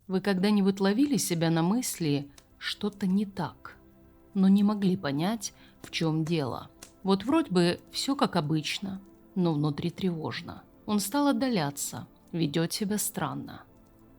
Вы когда-нибудь ловили себя на мысли «что-то не так», но не могли понять, в чем дело? Вот вроде бы все как обычно, но внутри тревожно. Он стал отдаляться, ведет себя странно.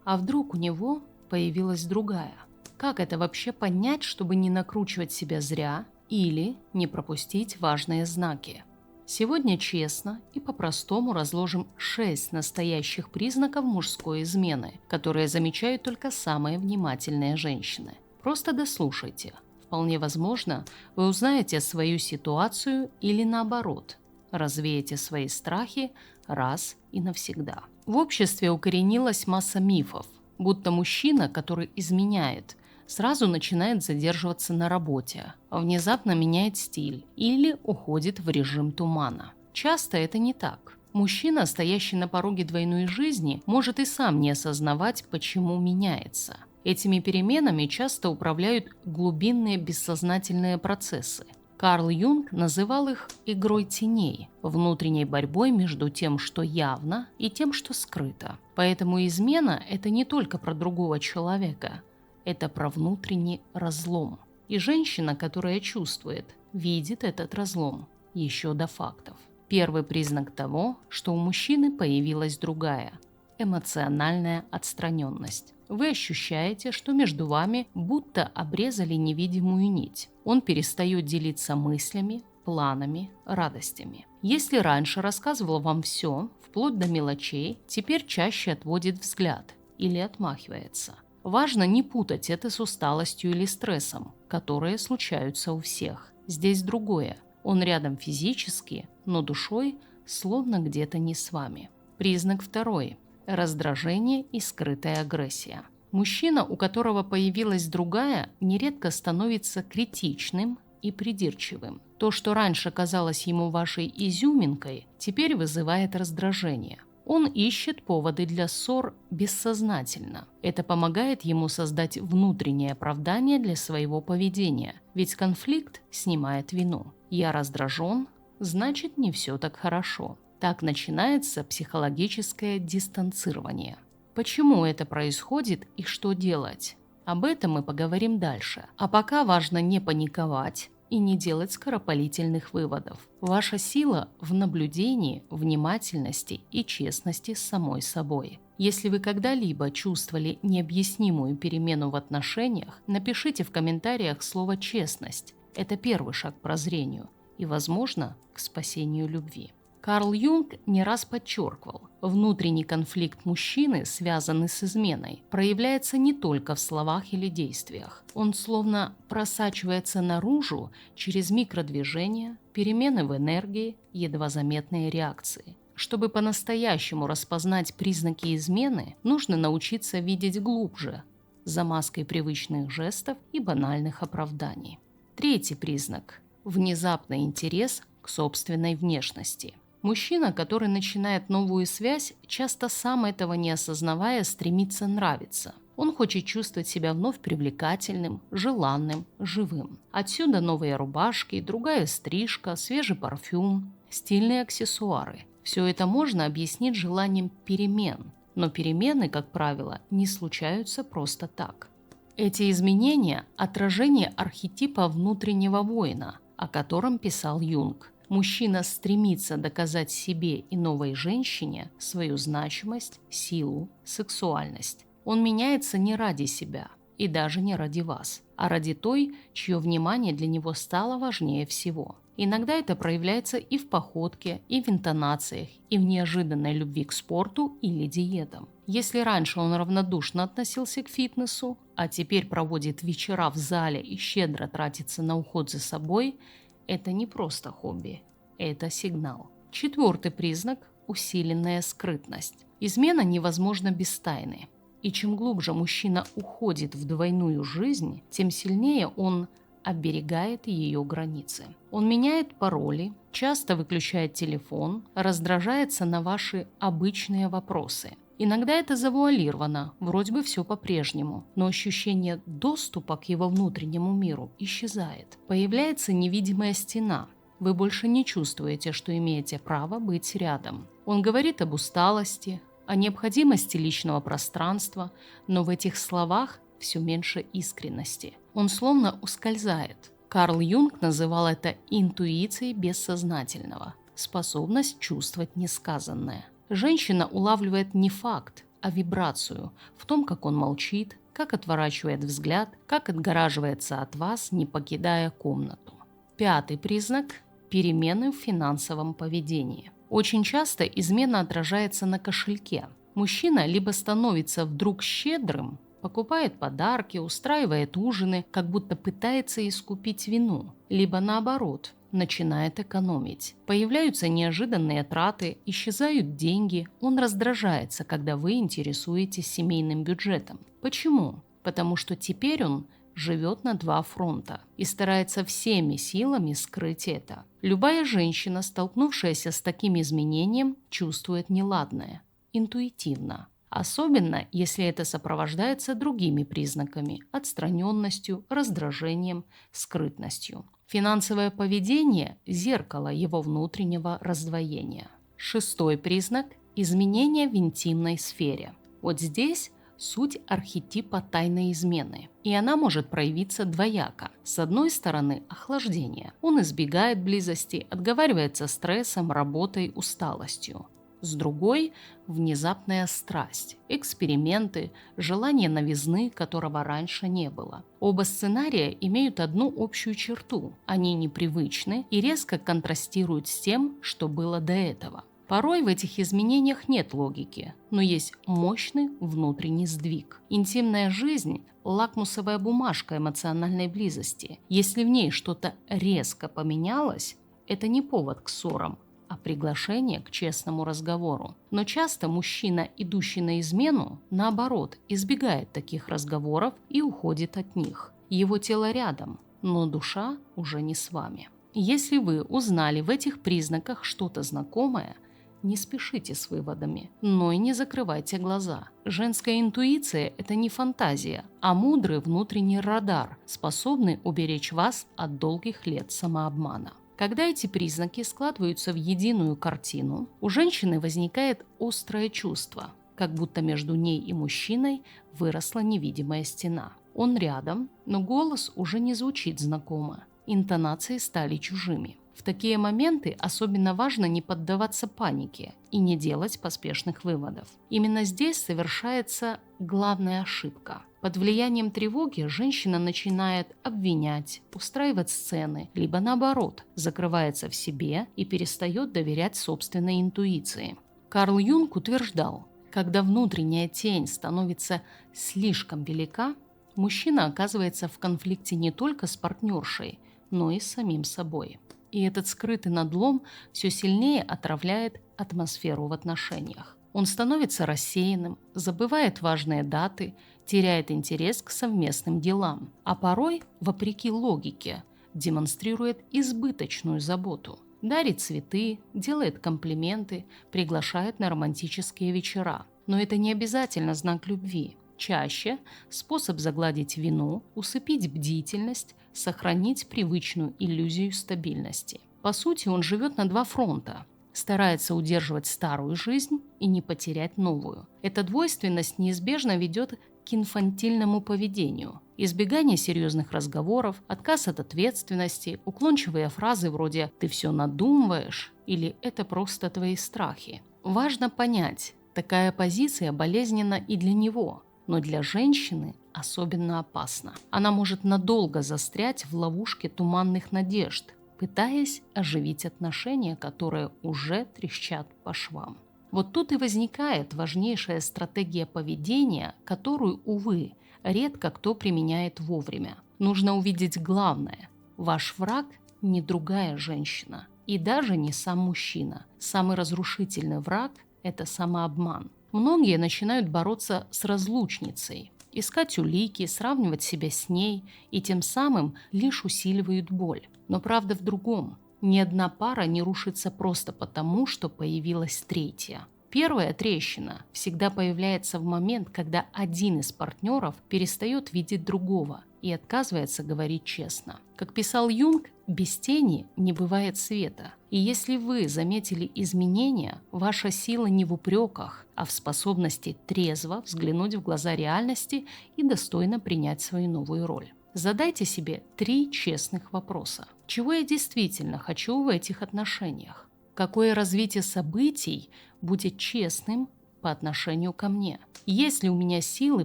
А вдруг у него появилась другая? Как это вообще понять, чтобы не накручивать себя зря или не пропустить важные знаки? Сегодня честно и по-простому разложим 6 настоящих признаков мужской измены, которые замечают только самые внимательные женщины. Просто дослушайте. Вполне возможно, вы узнаете свою ситуацию или наоборот, развеете свои страхи раз и навсегда. В обществе укоренилась масса мифов, будто мужчина, который изменяет, сразу начинает задерживаться на работе, внезапно меняет стиль или уходит в режим тумана. Часто это не так. Мужчина, стоящий на пороге двойной жизни, может и сам не осознавать, почему меняется. Этими переменами часто управляют глубинные бессознательные процессы. Карл Юнг называл их игрой теней, внутренней борьбой между тем, что явно, и тем, что скрыто. Поэтому измена – это не только про другого человека, это про внутренний разлом. И женщина, которая чувствует, видит этот разлом еще до фактов. Первый признак того, что у мужчины появилась другая – эмоциональная отстраненность. Вы ощущаете, что между вами будто обрезали невидимую нить. Он перестает делиться мыслями, планами, радостями. Если раньше рассказывал вам все, вплоть до мелочей, теперь чаще отводит взгляд или отмахивается. Важно не путать это с усталостью или стрессом, которые случаются у всех. Здесь другое. Он рядом физически, но душой словно где-то не с вами. Признак второй. Раздражение и скрытая агрессия. Мужчина, у которого появилась другая, нередко становится критичным и придирчивым. То, что раньше казалось ему вашей изюминкой, теперь вызывает раздражение. Он ищет поводы для ссор бессознательно. Это помогает ему создать внутреннее оправдание для своего поведения, ведь конфликт снимает вину. «Я раздражен, значит, не все так хорошо». Так начинается психологическое дистанцирование. Почему это происходит и что делать? Об этом мы поговорим дальше. А пока важно не паниковать и не делать скоропалительных выводов. Ваша сила в наблюдении, внимательности и честности с самой собой. Если вы когда-либо чувствовали необъяснимую перемену в отношениях, напишите в комментариях слово «честность». Это первый шаг к прозрению и, возможно, к спасению любви. Карл Юнг не раз подчеркивал, внутренний конфликт мужчины, связанный с изменой, проявляется не только в словах или действиях. Он словно просачивается наружу через микродвижения, перемены в энергии, едва заметные реакции. Чтобы по-настоящему распознать признаки измены, нужно научиться видеть глубже, за маской привычных жестов и банальных оправданий. Третий признак – внезапный интерес к собственной внешности. Мужчина, который начинает новую связь, часто сам этого не осознавая, стремится нравиться. Он хочет чувствовать себя вновь привлекательным, желанным, живым. Отсюда новые рубашки, другая стрижка, свежий парфюм, стильные аксессуары. Все это можно объяснить желанием перемен, но перемены, как правило, не случаются просто так. Эти изменения – отражение архетипа внутреннего воина, о котором писал Юнг. Мужчина стремится доказать себе и новой женщине свою значимость, силу, сексуальность. Он меняется не ради себя и даже не ради вас, а ради той, чье внимание для него стало важнее всего. Иногда это проявляется и в походке, и в интонациях, и в неожиданной любви к спорту или диетам. Если раньше он равнодушно относился к фитнесу, а теперь проводит вечера в зале и щедро тратится на уход за собой, это не просто хобби, это сигнал. Четвертый признак – усиленная скрытность. Измена невозможна без тайны. И чем глубже мужчина уходит в двойную жизнь, тем сильнее он оберегает ее границы. Он меняет пароли, часто выключает телефон, раздражается на ваши обычные вопросы. Иногда это завуалировано, вроде бы все по-прежнему, но ощущение доступа к его внутреннему миру исчезает. Появляется невидимая стена. Вы больше не чувствуете, что имеете право быть рядом. Он говорит об усталости, о необходимости личного пространства, но в этих словах все меньше искренности. Он словно ускользает. Карл Юнг называл это интуицией бессознательного, способность чувствовать несказанное. Женщина улавливает не факт, а вибрацию в том, как он молчит, как отворачивает взгляд, как отгораживается от вас, не покидая комнату. Пятый признак – перемены в финансовом поведении. Очень часто измена отражается на кошельке. Мужчина либо становится вдруг щедрым, покупает подарки, устраивает ужины, как будто пытается искупить вину, либо наоборот, начинает экономить. Появляются неожиданные траты, исчезают деньги, он раздражается, когда вы интересуетесь семейным бюджетом. Почему? Потому что теперь он живет на два фронта и старается всеми силами скрыть это. Любая женщина, столкнувшаяся с таким изменением, чувствует неладное, интуитивно. Особенно, если это сопровождается другими признаками – отстраненностью, раздражением, скрытностью. Финансовое поведение – зеркало его внутреннего раздвоения. Шестой признак – изменения в интимной сфере. Вот здесь суть архетипа тайной измены, и она может проявиться двояко. С одной стороны – охлаждение. Он избегает близости, отговаривается стрессом, работой, усталостью. С другой – внезапная страсть, эксперименты, желание новизны, которого раньше не было. Оба сценария имеют одну общую черту – они непривычны и резко контрастируют с тем, что было до этого. Порой в этих изменениях нет логики, но есть мощный внутренний сдвиг. Интимная жизнь – лакмусовая бумажка эмоциональной близости. Если в ней что-то резко поменялось, это не повод к ссорам, а приглашение к честному разговору. Но часто мужчина, идущий на измену, наоборот, избегает таких разговоров и уходит от них. Его тело рядом, но душа уже не с вами. Если вы узнали в этих признаках что-то знакомое, не спешите с выводами, но и не закрывайте глаза. Женская интуиция – это не фантазия, а мудрый внутренний радар, способный уберечь вас от долгих лет самообмана. Когда эти признаки складываются в единую картину, у женщины возникает острое чувство, как будто между ней и мужчиной выросла невидимая стена. Он рядом, но голос уже не звучит знакомо, интонации стали чужими. В такие моменты особенно важно не поддаваться панике и не делать поспешных выводов. Именно здесь совершается главная ошибка. Под влиянием тревоги женщина начинает обвинять, устраивать сцены, либо наоборот, закрывается в себе и перестает доверять собственной интуиции. Карл Юнг утверждал, когда внутренняя тень становится слишком велика, мужчина оказывается в конфликте не только с партнершей, но и с самим собой. И этот скрытый надлом все сильнее отравляет атмосферу в отношениях. Он становится рассеянным, забывает важные даты, теряет интерес к совместным делам, а порой, вопреки логике, демонстрирует избыточную заботу. Дарит цветы, делает комплименты, приглашает на романтические вечера. Но это не обязательно знак любви. Чаще способ загладить вину, усыпить бдительность, сохранить привычную иллюзию стабильности. По сути, он живет на два фронта. Старается удерживать старую жизнь и не потерять новую. Эта двойственность неизбежно ведет к инфантильному поведению. Избегание серьезных разговоров, отказ от ответственности, уклончивые фразы вроде «ты все надумываешь» или «это просто твои страхи». Важно понять, такая позиция болезненна и для него, но для женщины особенно опасна. Она может надолго застрять в ловушке туманных надежд, пытаясь оживить отношения, которые уже трещат по швам. Вот тут и возникает важнейшая стратегия поведения, которую, увы, редко кто применяет вовремя. Нужно увидеть главное. Ваш враг не другая женщина и даже не сам мужчина. Самый разрушительный враг – это самообман. Многие начинают бороться с разлучницей, искать улики, сравнивать себя с ней и тем самым лишь усиливают боль. Но правда в другом. Ни одна пара не рушится просто потому, что появилась третья. Первая трещина всегда появляется в момент, когда один из партнеров перестает видеть другого, и отказывается говорить честно. Как писал Юнг, без тени не бывает света. И если вы заметили изменения, ваша сила не в упреках, а в способности трезво взглянуть в глаза реальности и достойно принять свою новую роль. Задайте себе 3 честных вопроса. Чего я действительно хочу в этих отношениях? Какое развитие событий будет честным по отношению ко мне? Есть ли у меня силы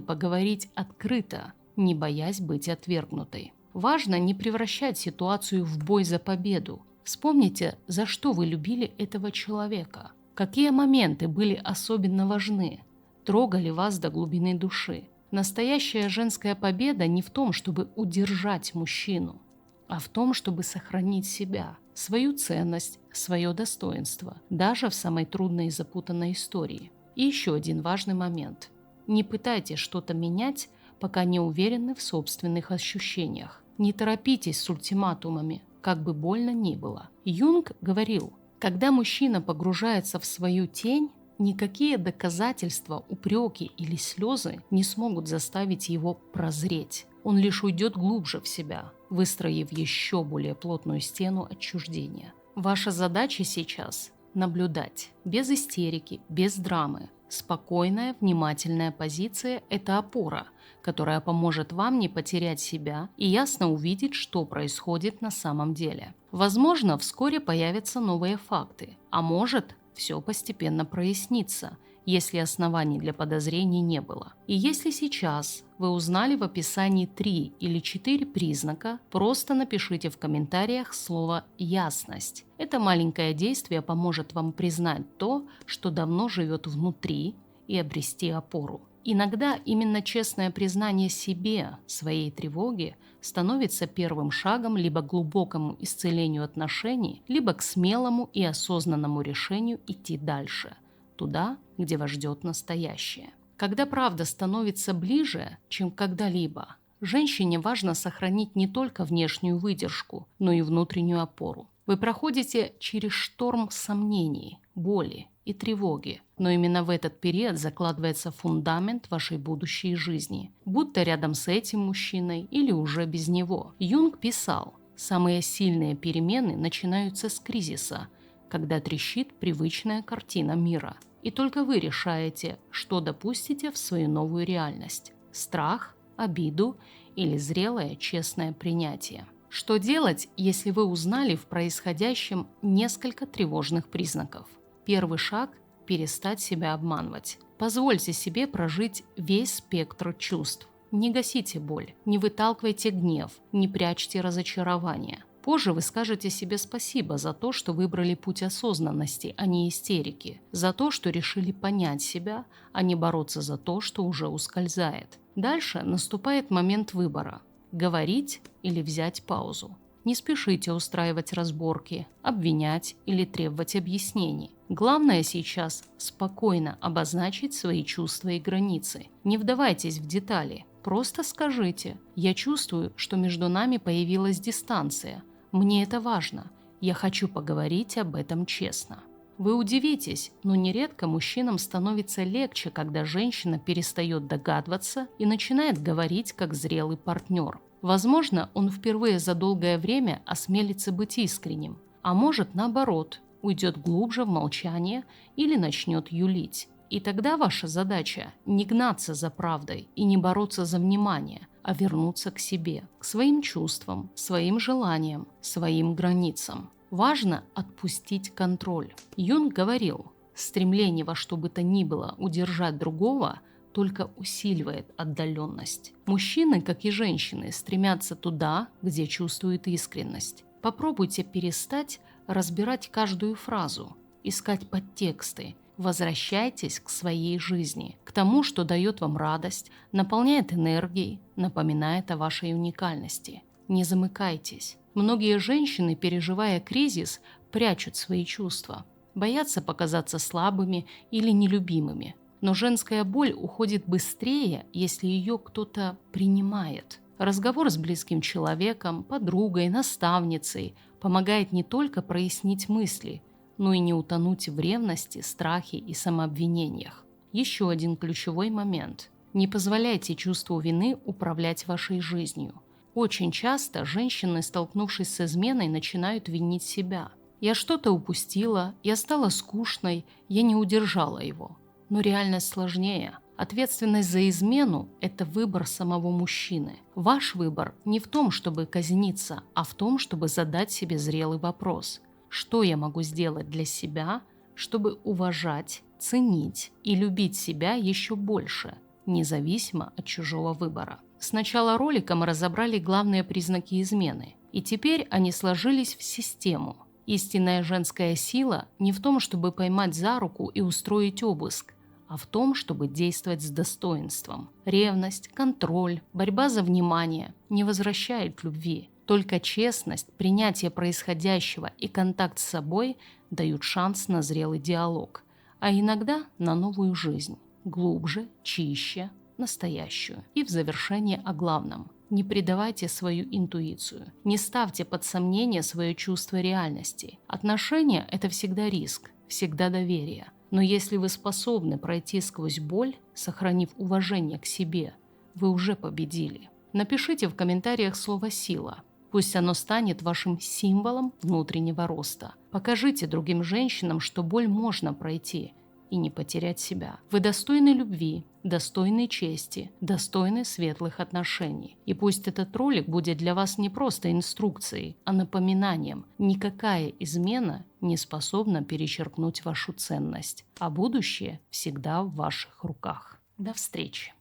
поговорить открыто, не боясь быть отвергнутой? Важно не превращать ситуацию в бой за победу. Вспомните, за что вы любили этого человека. Какие моменты были особенно важны, трогали вас до глубины души. Настоящая женская победа не в том, чтобы удержать мужчину, а в том, чтобы сохранить себя, свою ценность, свое достоинство, даже в самой трудной и запутанной истории. И еще один важный момент. Не пытайтесь что-то менять, пока не уверены в собственных ощущениях. Не торопитесь с ультиматумами, как бы больно ни было. Юнг говорил, когда мужчина погружается в свою тень, никакие доказательства, упреки или слезы не смогут заставить его прозреть. Он лишь уйдет глубже в себя, выстроив еще более плотную стену отчуждения. Ваша задача сейчас – наблюдать, без истерики, без драмы. Спокойная, внимательная позиция – это опора, которая поможет вам не потерять себя и ясно увидеть, что происходит на самом деле. Возможно, вскоре появятся новые факты, а может, все постепенно прояснится, если оснований для подозрений не было. И если сейчас вы узнали в описании 3 или 4 признака, просто напишите в комментариях слово «ясность». Это маленькое действие поможет вам признать то, что давно живет внутри, и обрести опору. Иногда именно честное признание себе, своей тревоги, становится первым шагом либо к глубокому исцелению отношений, либо к смелому и осознанному решению идти дальше, туда, где вас ждет настоящее. Когда правда становится ближе, чем когда-либо, женщине важно сохранить не только внешнюю выдержку, но и внутреннюю опору. Вы проходите через шторм сомнений, боли и тревоги, но именно в этот период закладывается фундамент вашей будущей жизни, будто рядом с этим мужчиной или уже без него. Юнг писал, самые сильные перемены начинаются с кризиса, когда трещит привычная картина мира. И только вы решаете, что допустите в свою новую реальность – страх, обиду или зрелое честное принятие. Что делать, если вы узнали в происходящем несколько тревожных признаков? Первый шаг – перестать себя обманывать. Позвольте себе прожить весь спектр чувств. Не гасите боль, не выталкивайте гнев, не прячьте разочарование. Позже вы скажете себе спасибо за то, что выбрали путь осознанности, а не истерики, за то, что решили понять себя, а не бороться за то, что уже ускользает. Дальше наступает момент выбора – говорить или взять паузу. Не спешите устраивать разборки, обвинять или требовать объяснений. Главное сейчас спокойно обозначить свои чувства и границы. Не вдавайтесь в детали, просто скажите: «Я чувствую, что между нами появилась дистанция. Мне это важно. Я хочу поговорить об этом честно». Вы удивитесь, но нередко мужчинам становится легче, когда женщина перестает догадываться и начинает говорить как зрелый партнер. Возможно, он впервые за долгое время осмелится быть искренним, а может, наоборот, уйдет глубже в молчание или начнет юлить. И тогда ваша задача не гнаться за правдой и не бороться за внимание, а вернуться к себе, к своим чувствам, своим желаниям, своим границам. Важно отпустить контроль. Юнг говорил, стремление во что бы то ни было удержать другого только усиливает отдаленность. Мужчины, как и женщины, стремятся туда, где чувствуют искренность. Попробуйте перестать разбирать каждую фразу, искать подтексты. Возвращайтесь к своей жизни, к тому, что дает вам радость, наполняет энергией, напоминает о вашей уникальности. Не замыкайтесь. Многие женщины, переживая кризис, прячут свои чувства, боятся показаться слабыми или нелюбимыми. Но женская боль уходит быстрее, если ее кто-то принимает. Разговор с близким человеком, подругой, наставницей помогает не только прояснить мысли, но и не утонуть в ревности, страхе и самообвинениях. Еще один ключевой момент. Не позволяйте чувству вины управлять вашей жизнью. Очень часто женщины, столкнувшись с изменой, начинают винить себя. Я что-то упустила, я стала скучной, я не удержала его. Но реальность сложнее. Ответственность за измену – это выбор самого мужчины. Ваш выбор не в том, чтобы казниться, а в том, чтобы задать себе зрелый вопрос. Что я могу сделать для себя, чтобы уважать, ценить и любить себя еще больше, независимо от чужого выбора? С начала ролика мы разобрали главные признаки измены, и теперь они сложились в систему. Истинная женская сила не в том, чтобы поймать за руку и устроить обыск, а в том, чтобы действовать с достоинством. Ревность, контроль, борьба за внимание не возвращают любви. Только честность, принятие происходящего и контакт с собой дают шанс на зрелый диалог, а иногда на новую жизнь, глубже, чище, настоящую. И в завершение о главном. Не предавайте свою интуицию. Не ставьте под сомнение свое чувство реальности. Отношения – это всегда риск, всегда доверие. Но если вы способны пройти сквозь боль, сохранив уважение к себе, вы уже победили. Напишите в комментариях слово «сила». Пусть оно станет вашим символом внутреннего роста. Покажите другим женщинам, что боль можно пройти и не потерять себя. Вы достойны любви, достойны чести, достойны светлых отношений. И пусть этот ролик будет для вас не просто инструкцией, а напоминанием. Никакая измена не способна перечеркнуть вашу ценность, а будущее всегда в ваших руках. До встречи!